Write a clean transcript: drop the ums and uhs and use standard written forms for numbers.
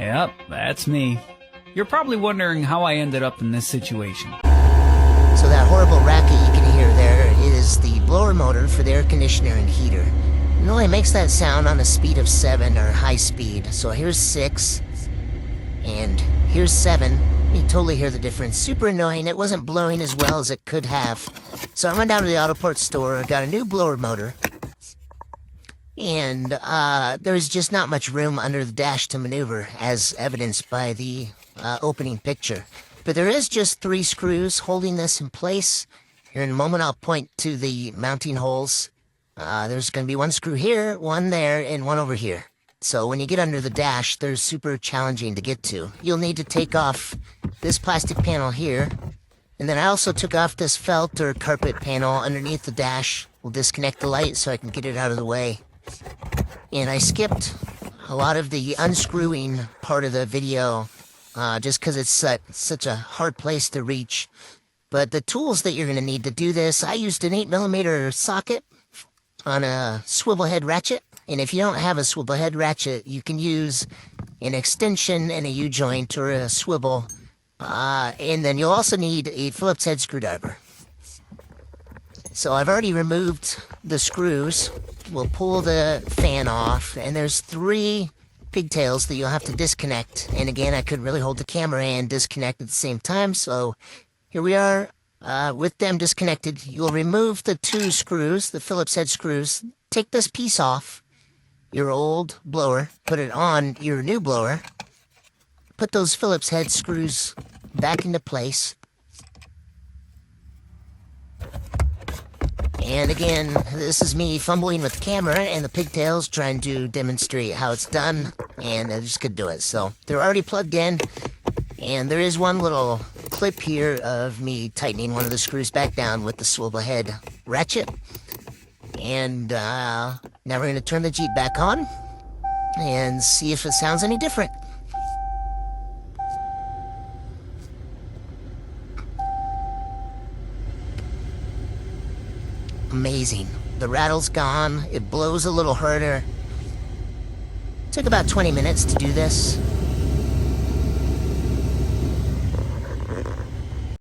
Yep, that's me. You're probably wondering how I ended up in this situation. So that horrible racket you can hear there is the blower motor for the air conditioner and heater. It only makes that sound on a speed of 7 or high speed. So here's 6, and here's 7. You totally hear the difference. Super annoying. It wasn't blowing as well as it could have. So I went down to the Autoport store, got a new blower motor, and there's just not much room under the dash to maneuver, as evidenced by the opening picture. But there is just 3 screws holding this in place. Here in a moment I'll point to the mounting holes. There's going to be 1 screw here, 1 there, and 1 over here. So when you get under the dash, they're super challenging to get to. You'll need to take off this plastic panel here. And then I also took off this felt or carpet panel underneath the dash. We'll disconnect the light so I can get it out of the way. And I skipped a lot of the unscrewing part of the video just because it's such a hard place to reach. But the tools that you're going to need to do this, I used an 8mm socket on a swivel head ratchet. And if you don't have a swivel head ratchet, you can use an extension and a U-joint or a swivel. And then you'll also need a Phillips head screwdriver. So I've already removed the screws. We'll pull the fan off, and there's 3 pigtails that you'll have to disconnect. And again, I couldn't really hold the camera and disconnect at the same time, so here we are with them disconnected. You'll remove the 2 screws, the Phillips head screws. Take this piece off your old blower, put it on your new blower. Put those Phillips head screws back into place. And again, this is me fumbling with the camera and the pigtails trying to demonstrate how it's done, and I just could do it. So they're already plugged in, and there is 1 little clip here of me tightening one of the screws back down with the swivel head ratchet. And now we're going to turn the Jeep back on and see if it sounds any different. Amazing. The rattle's gone. It blows a little harder. Took about 20 minutes to do this.